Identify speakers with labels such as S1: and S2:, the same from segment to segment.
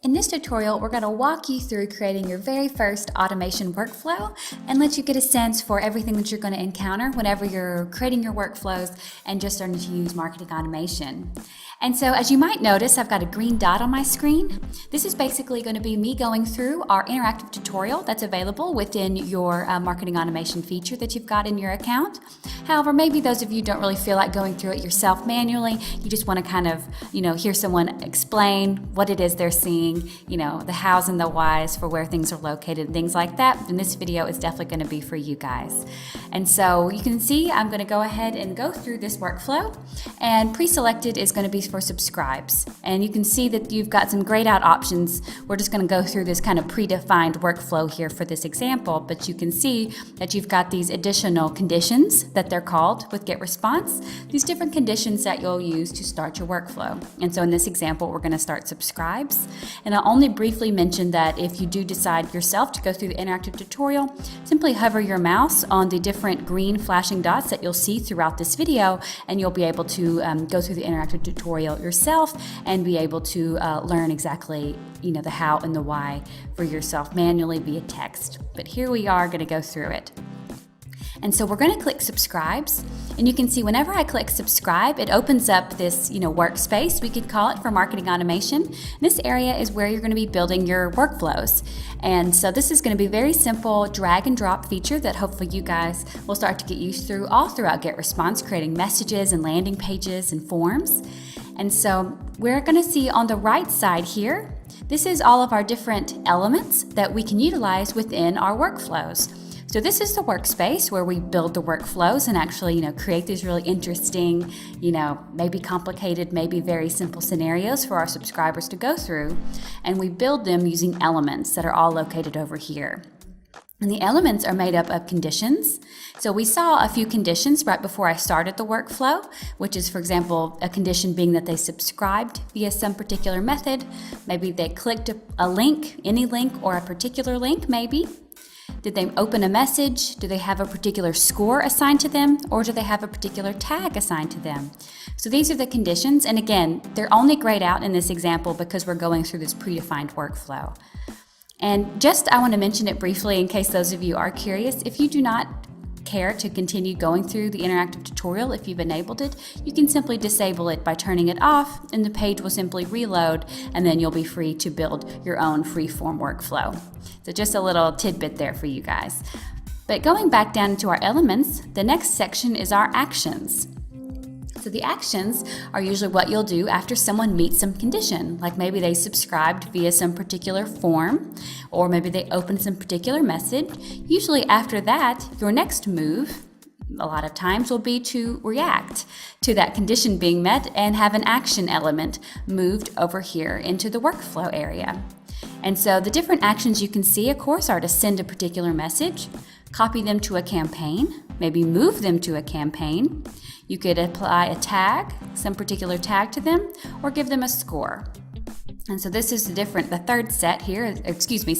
S1: In this tutorial, we're going to walk you through creating your very first automation workflow and let you get a sense for everything that you're going to encounter whenever you're creating your workflows and just starting to use marketing automation. And so as you might notice, I've got a green dot on my screen. This is basically going to be me going through our interactive tutorial that's available within your marketing automation feature that you've got in your account. However, maybe those of you don't really feel like going through it yourself manually. You just want to kind of, hear someone explain what it is they're seeing, the hows and the whys for where things are located and things like that. Then this video is definitely going to be for you guys. And so you can see I'm going to go ahead and go through this workflow, and pre-selected is going to be for subscribes. And you can see that you've got some grayed out options. We're just going to go through this kind of predefined workflow here for this example, but you can see that you've got these additional conditions that they're called with get response, these different conditions that you'll use to start your workflow. And so in this example, we're going to start subscribes. And I'll only briefly mention that if you do decide yourself to go through the interactive tutorial, simply hover your mouse on the different green flashing dots that you'll see throughout this video, and you'll be able to go through the interactive tutorial yourself and be able to learn exactly the how and the why for yourself manually via text. But here we are going to go through it. And so we're going to click subscribes, and you can see whenever I click subscribe, it opens up this workspace, we could call it, for marketing automation. This area is where you're going to be building your workflows. And so this is going to be a very simple drag and drop feature that hopefully you guys will start to get used through all throughout Get Response, creating messages and landing pages and forms. And so we're going to see on the right side here, this is all of our different elements that we can utilize within our workflows. So this is the workspace where we build the workflows and actually, create these really interesting, maybe complicated, maybe very simple scenarios for our subscribers to go through. And we build them using elements that are all located over here. And the elements are made up of conditions. So we saw a few conditions right before I started the workflow, which is, for example, a condition being that they subscribed via some particular method. Maybe they clicked a link, any link, or a particular link, maybe. Did they open a message? Do they have a particular score assigned to them? Or do they have a particular tag assigned to them? So these are the conditions. And again, they're only grayed out in this example because we're going through this predefined workflow. And just, I want to mention it briefly in case those of you are curious. If you do not care to continue going through the interactive tutorial, if you've enabled it, you can simply disable it by turning it off, and the page will simply reload, and then you'll be free to build your own free-form workflow. So just a little tidbit there for you guys. But going back down into our elements, the next section is our actions. So the actions are usually what you'll do after someone meets some condition, like maybe they subscribed via some particular form, or maybe they opened some particular message. Usually after that, your next move, a lot of times, will be to react to that condition being met and have an action element moved over here into the workflow area. And so the different actions you can see, of course, are to send a particular message, copy them to a campaign, maybe move them to a campaign. You could apply a tag, some particular tag to them, or give them a score. And so this is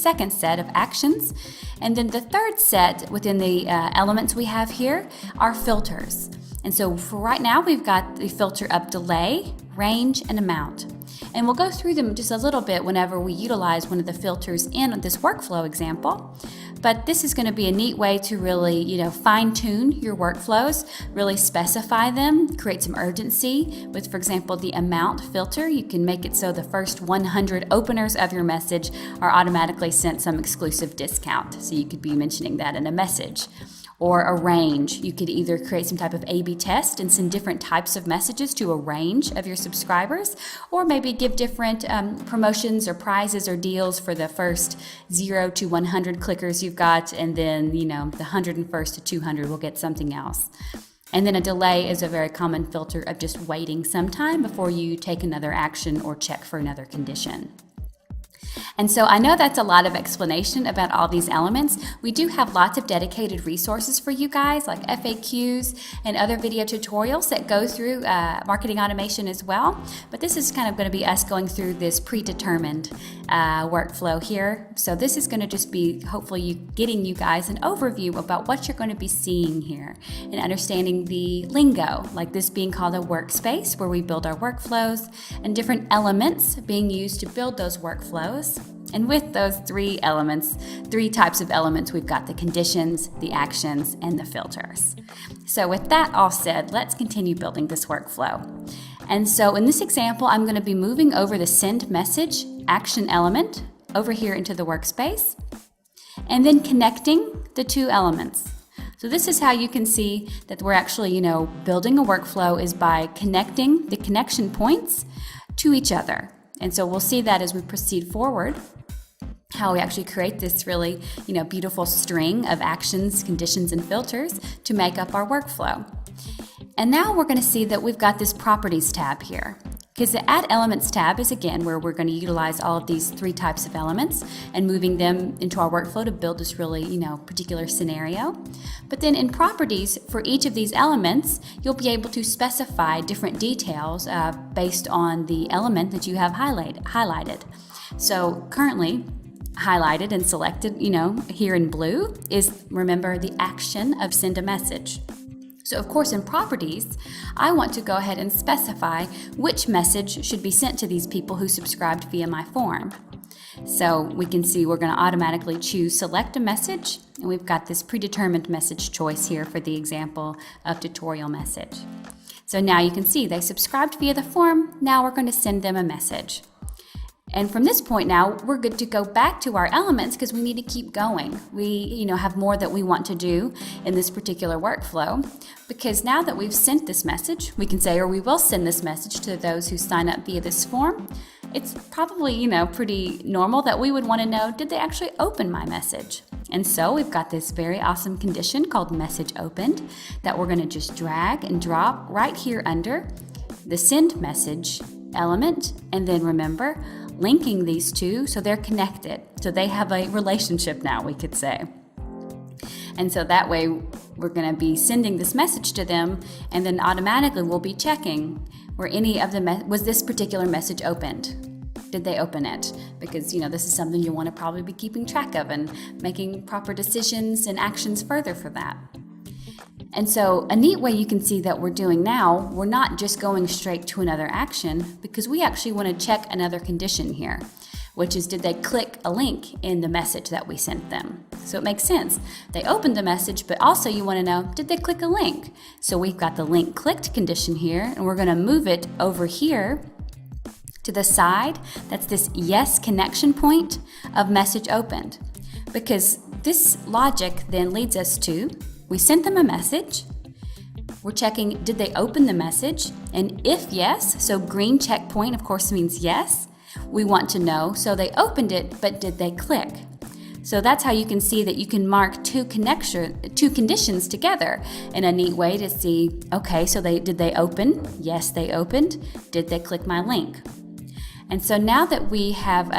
S1: second set of actions. And then the third set within the elements we have here are filters. And so for right now, we've got the filter of delay, range, and amount. And we'll go through them just a little bit whenever we utilize one of the filters in this workflow example. But this is going to be a neat way to really, fine-tune your workflows, really specify them, create some urgency. With, for example, the amount filter, you can make it so the first 100 openers of your message are automatically sent some exclusive discount. So you could be mentioning that in a message. Or a range. You could either create some type of A/B test and send different types of messages to a range of your subscribers, or maybe give different promotions or prizes or deals for the first 0 to 100 clickers you've got, and then, the 101st to 200 will get something else. And then a delay is a very common filter of just waiting some time before you take another action or check for another condition. And so I know that's a lot of explanation about all these elements. We do have lots of dedicated resources for you guys, like FAQs and other video tutorials that go through marketing automation as well. But this is kind of going to be us going through this predetermined workflow here. So this is going to just be hopefully getting you guys an overview about what you're going to be seeing here and understanding the lingo, like this being called a workspace where we build our workflows and different elements being used to build those workflows. And with those three types of elements, we've got the conditions, the actions, and the filters. So with that all said, let's continue building this workflow. And so in this example, I'm going to be moving over the send message action element over here into the workspace, and then connecting the two elements. So this is how you can see that we're actually, building a workflow is by connecting the connection points to each other. And so we'll see that as we proceed forward, how we actually create this really, beautiful string of actions, conditions, and filters to make up our workflow. And now we're going to see that we've got this properties tab here, because the add elements tab is again where we're going to utilize all of these three types of elements and moving them into our workflow to build this really, particular scenario. But then in properties, for each of these elements, you'll be able to specify different details based on the element that you have highlighted. So currently, highlighted and selected, here in blue is, remember, the action of send a message. So of course in properties, I want to go ahead and specify which message should be sent to these people who subscribed via my form. So we can see we're going to automatically choose select a message, and we've got this predetermined message choice here for the example of tutorial message. So now you can see they subscribed via the form. Now we're going to send them a message. And from this point now, we're good to go back to our elements because we need to keep going. We, have more that we want to do in this particular workflow, because now that we've sent this message, we can say, or we will send this message to those who sign up via this form. It's probably, pretty normal that we would want to know, did they actually open my message? And so we've got this very awesome condition called message opened that we're going to just drag and drop right here under the send message element. And then remember, linking these two so they're connected. So they have a relationship now, we could say. And so that way we're going to be sending this message to them, and then automatically we'll be checking were any of the was this particular message opened? Did they open it? Because this is something you want to probably be keeping track of and making proper decisions and actions further for that. And so a neat way you can see that we're doing now, we're not just going straight to another action, because we actually want to check another condition here, which is, did they click a link in the message that we sent them? So it makes sense. They opened the message, but also you want to know, did they click a link? So we've got the link clicked condition here, and we're going to move it over here to the side. That's this yes connection point of message opened, because this logic then leads us to, we sent them a message. We're checking, did they open the message? And if yes, so green checkpoint, of course, means yes. We want to know, so they opened it, but did they click? So that's how you can see that you can mark two conditions together in a neat way to see, okay, so did they open? Yes, they opened. Did they click my link? And so now that we have,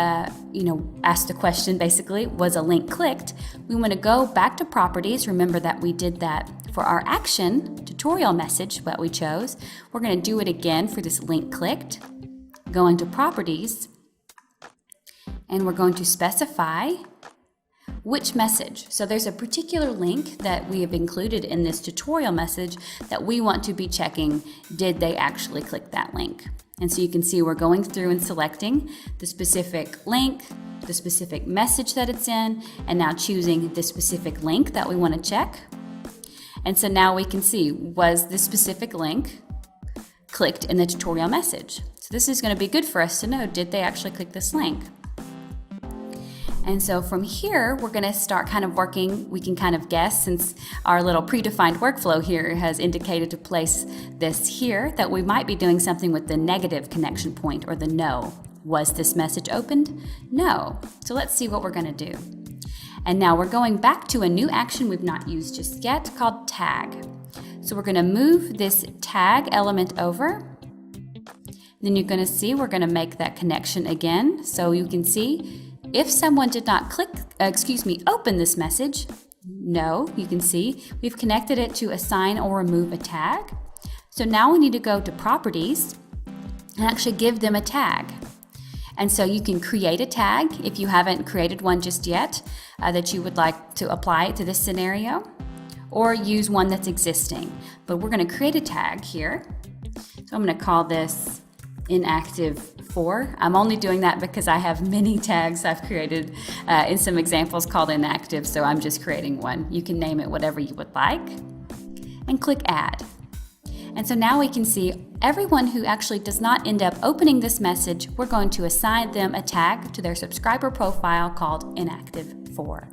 S1: asked the question, basically, was a link clicked, we want to go back to properties. Remember that we did that for our action tutorial message that we chose. We're going to do it again for this link clicked. Go into properties, and we're going to specify which message. So there's a particular link that we have included in this tutorial message that we want to be checking, did they actually click that link? And so you can see we're going through and selecting the specific link, the specific message that it's in, and now choosing the specific link that we want to check. And so now we can see, was this specific link clicked in the tutorial message? So this is going to be good for us to know, did they actually click this link? And so from here, we're going to start kind of working. We can kind of guess, since our little predefined workflow here has indicated to place this here, that we might be doing something with the negative connection point, or the no. Was this message opened? No. So let's see what we're going to do. And now we're going back to a new action we've not used just yet called tag. So we're going to move this tag element over. Then you're going to see we're going to make that connection again. So you can see, if someone did not open this message, no, you can see we've connected it to assign or remove a tag. So now we need to go to properties and actually give them a tag. And so you can create a tag if you haven't created one just yet that you would like to apply it to this scenario, or use one that's existing. But we're going to create a tag here. So I'm going to call this inactive 4. I'm only doing that because I have many tags I've created in some examples called inactive, so I'm just creating one. You can name it whatever you would like, and click add. And so now we can see everyone who actually does not end up opening this message, we're going to assign them a tag to their subscriber profile called inactive 4.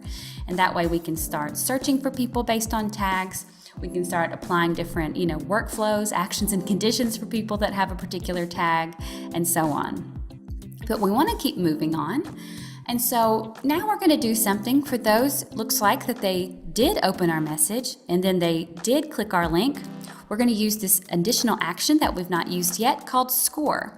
S1: And that way we can start searching for people based on tags. We can start applying different, workflows, actions, and conditions for people that have a particular tag, and so on. But we want to keep moving on. And so now we're going to do something for those, looks like that they did open our message and then they did click our link. We're going to use this additional action that we've not used yet called score.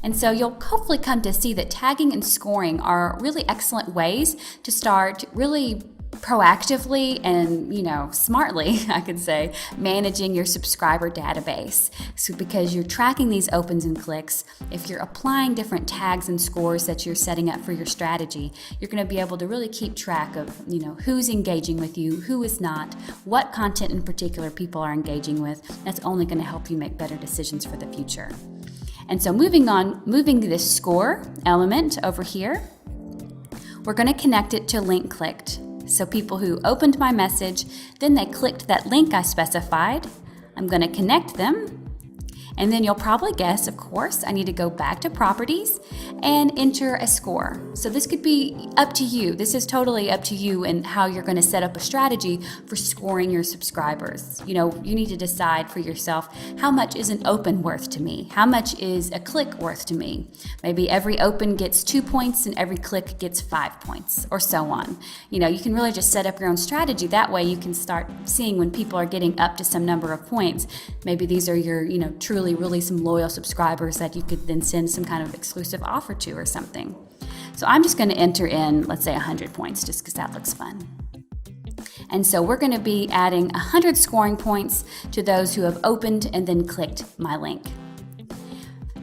S1: And so you'll hopefully come to see that tagging and scoring are really excellent ways to start really proactively and, smartly, I could say, managing your subscriber database. So because you're tracking these opens and clicks, if you're applying different tags and scores that you're setting up for your strategy, you're going to be able to really keep track of, who's engaging with you, who is not, what content in particular people are engaging with. That's only going to help you make better decisions for the future. And so moving this score element over here, we're going to connect it to link clicked. So people who opened my message, then they clicked that link I specified. I'm going to connect them. And then you'll probably guess, of course, I need to go back to properties and enter a score. So this could be up to you. This is totally up to you and how you're going to set up a strategy for scoring your subscribers. You need to decide for yourself, how much is an open worth to me? How much is a click worth to me? Maybe every open gets 2 points and every click gets 5 points, or so on. You can really just set up your own strategy. That way you can start seeing when people are getting up to some number of points. Maybe these are your, truly really some loyal subscribers that you could then send some kind of exclusive offer to or something. So I'm just going to enter in, let's say 100 points, just because that looks fun. And so we're going to be adding 100 scoring points to those who have opened and then clicked my link.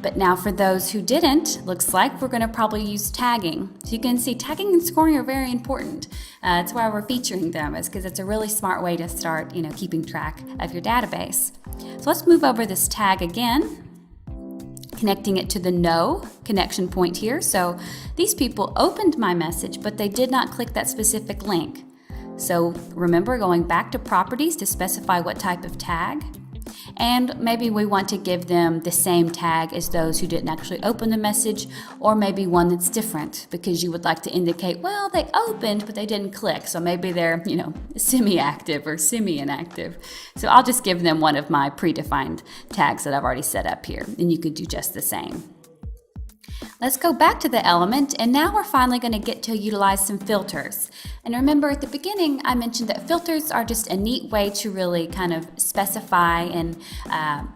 S1: But now for those who didn't, looks like we're going to probably use tagging. So you can see tagging and scoring are very important. That's why we're featuring them, is because it's a really smart way to start, keeping track of your database. So let's move over this tag again, connecting it to the no connection point here. So these people opened my message, but they did not click that specific link. So remember, going back to properties to specify what type of tag. And maybe we want to give them the same tag as those who didn't actually open the message, or maybe one that's different because you would like to indicate, well, they opened, but they didn't click. So maybe they're, semi-active or semi-inactive. So I'll just give them one of my predefined tags that I've already set up here, and you could do just the same. Let's go back to the element, and now we're finally going to get to utilize some filters. And remember, at the beginning, I mentioned that filters are just a neat way to really kind of specify and,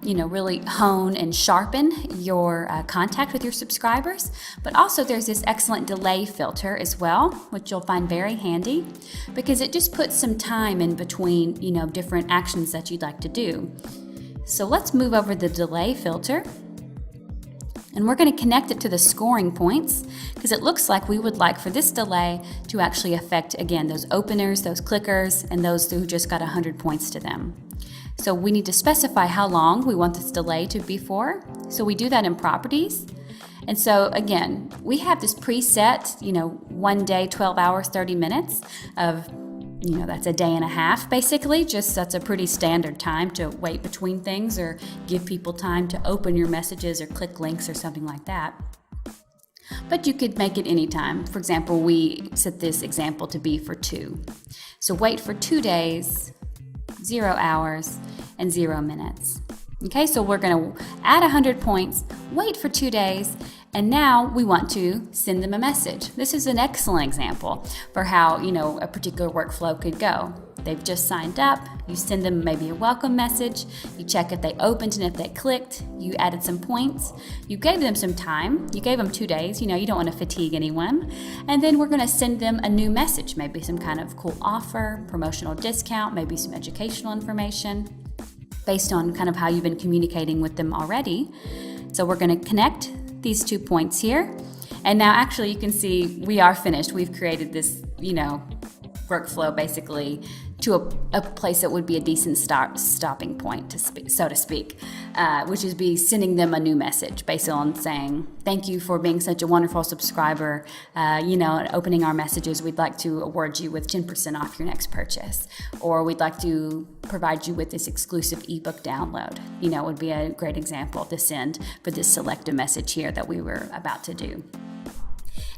S1: really hone and sharpen your contact with your subscribers. But also there's this excellent delay filter as well, which you'll find very handy because it just puts some time in between, different actions that you'd like to do. So let's move over the delay filter. And we're going to connect it to the scoring points because it looks like we would like for this delay to actually affect, again, those openers, those clickers, and those who just got 100 points to them. So we need to specify how long we want this delay to be for. So we do that in properties. And so again, we have this preset, 1 day, 12 hours, 30 minutes of that's a day and a half, basically. Just that's a pretty standard time to wait between things or give people time to open your messages or click links or something like that. But you could make it anytime. For example, we set this example to be for 2. So wait for 2 days, 0 hours, and 0 minutes. Okay, so we're going to add 100 points, wait for 2 days, and now we want to send them a message. This is an excellent example for how, a particular workflow could go. They've just signed up, you send them maybe a welcome message, you check if they opened and if they clicked, you added some points, you gave them some time, you gave them 2 days, you don't want to fatigue anyone, and then we're going to send them a new message, maybe some kind of cool offer, promotional discount, maybe some educational information, based on kind of how you've been communicating with them already. So we're going to connect these 2 points here. And now actually you can see we are finished. We've created this, workflow basically to a place that would be a decent stopping point, so to speak, which is be sending them a new message based on saying, thank you for being such a wonderful subscriber. Opening our messages, we'd like to award you with 10% off your next purchase, or we'd like to provide you with this exclusive ebook download. Would be a great example to send for this selective message here that we were about to do.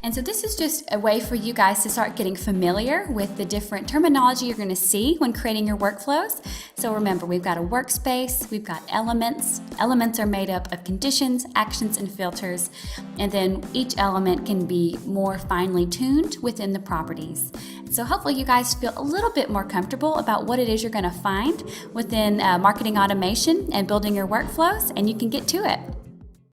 S1: And so this is just a way for you guys to start getting familiar with the different terminology you're going to see when creating your workflows. So remember, we've got a workspace, we've got elements. Elements are made up of conditions, actions, and filters. And then each element can be more finely tuned within the properties. So hopefully you guys feel a little bit more comfortable about what it is you're going to find within marketing automation and building your workflows, and you can get to it.